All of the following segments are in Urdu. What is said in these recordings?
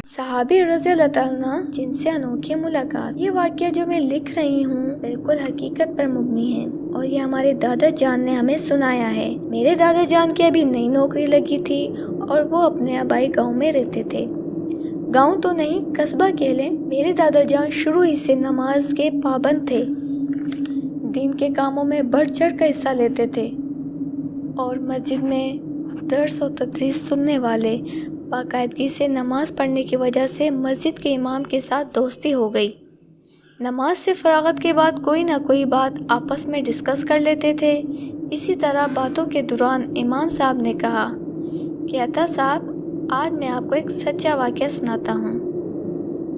صحابی رضی اللہ عنہ جن سے انوکھی ملاقات۔ یہ واقعہ جو میں لکھ رہی ہوں بالکل حقیقت پر مبنی ہے اور یہ ہمارے دادا جان نے ہمیں سنایا ہے۔ میرے دادا جان کی ابھی نئی نوکری لگی تھی اور وہ اپنے آبائی گاؤں میں رہتے تھے۔ گاؤں تو نہیں، قصبہ کہہ لیں۔ میرے دادا جان شروع ہی سے نماز کے پابند تھے، دین کے کاموں میں بڑھ چڑھ کر حصہ لیتے تھے اور مسجد میں درس و تدریس سننے والے۔ باقاعدگی سے نماز پڑھنے کی وجہ سے مسجد کے امام کے ساتھ دوستی ہو گئی۔ نماز سے فراغت کے بعد کوئی نہ کوئی بات آپس میں ڈسکس کر لیتے تھے۔ اسی طرح باتوں کے دوران امام صاحب نے کہا کہ عطا صاحب، آج میں آپ کو ایک سچا واقعہ سناتا ہوں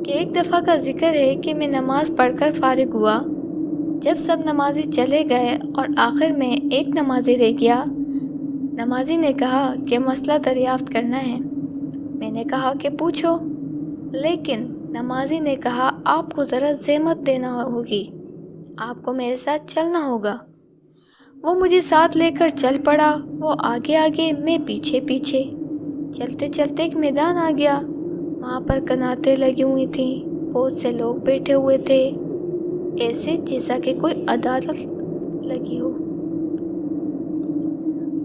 کہ ایک دفعہ کا ذکر ہے کہ میں نماز پڑھ کر فارغ ہوا۔ جب سب نمازی چلے گئے اور آخر میں ایک نمازی رہ گیا، نمازی نے کہا کہ مسئلہ دریافت کرنا ہے۔ میں نے کہا کہ پوچھو، لیکن نمازی نے کہا آپ کو ذرا زحمت دینا ہوگی، آپ کو میرے ساتھ چلنا ہوگا۔ وہ مجھے ساتھ لے کر چل پڑا، وہ آگے آگے، میں پیچھے پیچھے۔ چلتے چلتے ایک میدان آ گیا، وہاں پر کناتیں لگی ہوئی تھیں، بہت سے لوگ بیٹھے ہوئے تھے، ایسے جیسا کہ کوئی عدالت لگی ہو،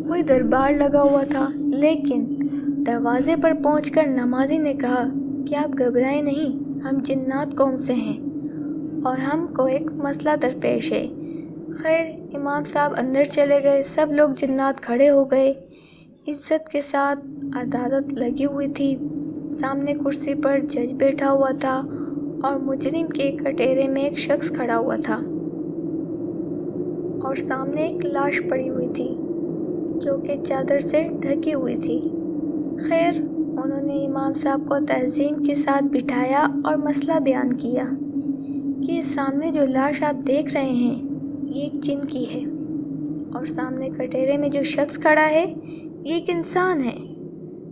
کوئی دربار لگا ہوا تھا۔ لیکن دروازے پر پہنچ کر نمازی نے کہا کہ آپ گھبرائیں نہیں، ہم جنات قوم سے ہیں اور ہم کو ایک مسئلہ درپیش ہے۔ خیر، امام صاحب اندر چلے گئے، سب لوگ جنات کھڑے ہو گئے۔ عزت کے ساتھ عدالت لگی ہوئی تھی، سامنے کرسی پر جج بیٹھا ہوا تھا اور مجرم کے کٹہرے میں ایک شخص کھڑا ہوا تھا اور سامنے ایک لاش پڑی ہوئی تھی جو کہ چادر سے ڈھکی ہوئی تھی۔ خیر، انہوں نے امام صاحب کو تعظیم کے ساتھ بٹھایا اور مسئلہ بیان کیا کہ سامنے جو لاش آپ دیکھ رہے ہیں یہ ایک جن کی ہے اور سامنے کٹہرے میں جو شخص کھڑا ہے یہ ایک انسان ہے۔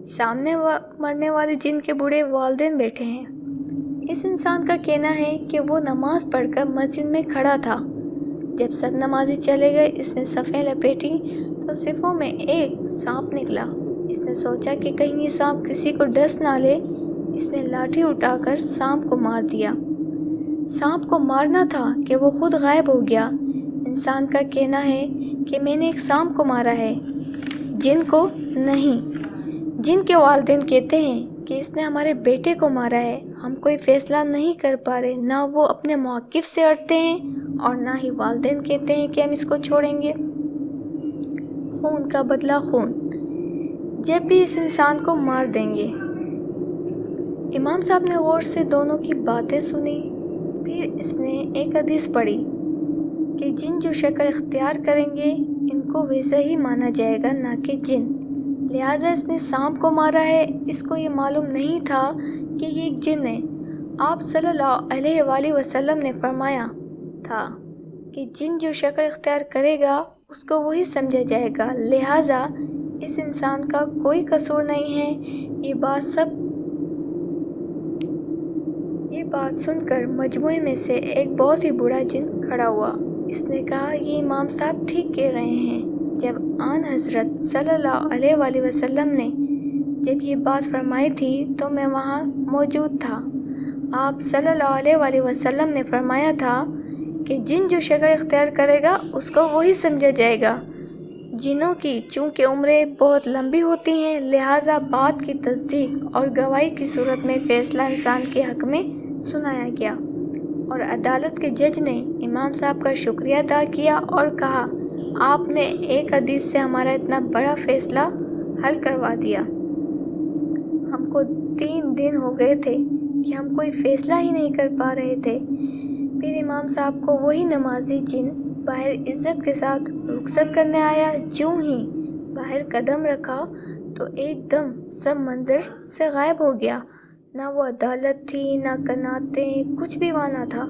سامنے مرنے والے جن کے بوڑھے والدین بیٹھے ہیں۔ اس انسان کا کہنا ہے کہ وہ نماز پڑھ کر مسجد میں کھڑا تھا۔ جب سب نمازی چلے گئے، اس نے صفیں لپیٹی تو صفوں میں ایک سانپ نکلا۔ اس نے سوچا کہ کہیں یہ سانپ کسی کو ڈس نہ لے، اس نے لاٹھی اٹھا کر سانپ کو مار دیا۔ سانپ کو مارنا تھا کہ وہ خود غائب ہو گیا۔ انسان کا کہنا ہے کہ میں نے ایک سانپ کو مارا ہے، جن کو نہیں۔ جن کے والدین کہتے ہیں کہ اس نے ہمارے بیٹے کو مارا ہے، ہم کوئی فیصلہ نہیں کر پا رہے، نہ وہ اپنے موقف سے ہٹتے ہیں اور نہ ہی والدین کہتے ہیں کہ ہم اس کو چھوڑیں گے۔ خون کا بدلہ خون، جب بھی اس انسان کو مار دیں گے۔ امام صاحب نے غور سے دونوں کی باتیں سنی، پھر اس نے ایک حدیث پڑھی کہ جن جو شکل اختیار کریں گے ان کو ویسا ہی مانا جائے گا، نہ کہ جن۔ لہٰذا اس نے سانپ کو مارا ہے، اس کو یہ معلوم نہیں تھا کہ یہ ایک جن ہے۔ آپ صلی اللہ علیہ وآلہ وسلم نے فرمایا تھا کہ جن جو شکل اختیار کرے گا اس کو وہی سمجھا جائے گا، لہٰذا اس انسان کا کوئی قصور نہیں ہے۔ یہ بات سن کر مجموعے میں سے ایک بہت ہی بوڑھا جن کھڑا ہوا۔ اس نے کہا یہ امام صاحب ٹھیک کہہ رہے ہیں۔ جب آن حضرت صلی اللہ علیہ وآلہ وسلم نے جب یہ بات فرمائی تھی تو میں وہاں موجود تھا۔ آپ صلی اللہ علیہ وآلہ وسلم نے فرمایا تھا کہ جن جو شکل اختیار کرے گا اس کو وہی سمجھا جائے گا۔ جنوں کی چونکہ عمریں بہت لمبی ہوتی ہیں، لہٰذا بات کی تصدیق اور گواہی کی صورت میں فیصلہ انسان کے حق میں سنایا گیا، اور عدالت کے جج نے امام صاحب کا شکریہ ادا کیا اور کہا آپ نے ایک حدیث سے ہمارا اتنا بڑا فیصلہ حل کروا دیا۔ ہم کو 3 دن ہو گئے تھے کہ ہم کوئی فیصلہ ہی نہیں کر پا رہے تھے۔ پھر امام صاحب کو وہی نمازی جن باہر عزت کے ساتھ رخصت کرنے آیا۔ جوں ہی باہر قدم رکھا تو ایک دم سب منظر سے غائب ہو گیا، نہ وہ عدالت تھی، نہ کناتیں، کچھ بھی وہاں نہ تھا،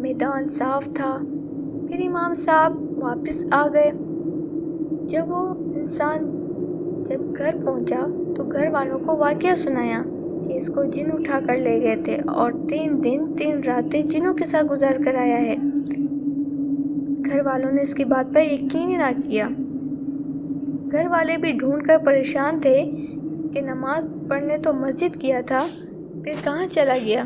میدان صاف تھا۔ پھر امام صاحب واپس آ گئے۔ جب وہ انسان گھر پہنچا تو گھر والوں کو واقعہ سنایا کہ اس کو جن اٹھا کر لے گئے تھے اور 3 دن 3 راتیں جنوں کے ساتھ گزار کر آیا ہے۔ گھر والوں نے اس کی بات پر یقین ہی نہ کیا۔ گھر والے بھی ڈھونڈ کر پریشان تھے کہ نماز پڑھنے تو مسجد کیا تھا پھر کہاں چلا گیا؟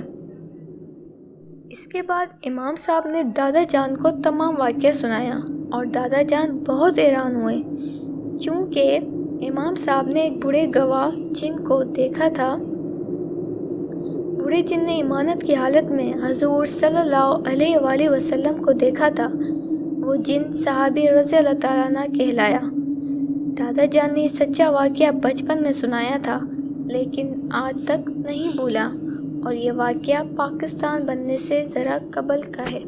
اس کے بعد امام صاحب نے دادا جان کو تمام واقعہ سنایا اور دادا جان بہت حیران ہوئے، چونکہ امام صاحب نے ایک بوڑھے گواہ جن کو دیکھا تھا۔ بوڑھے جن نے ایمانت کی حالت میں حضور صلی اللہ علیہ وآلہ وسلم کو دیکھا تھا، وہ جن صحابی رضی اللہ تعالیٰ عنہ کہلایا۔ دادا جان نے یہ سچا واقعہ بچپن میں سنایا تھا، لیکن آج تک نہیں بھولا، اور یہ واقعہ پاکستان بننے سے ذرا قبل کا ہے۔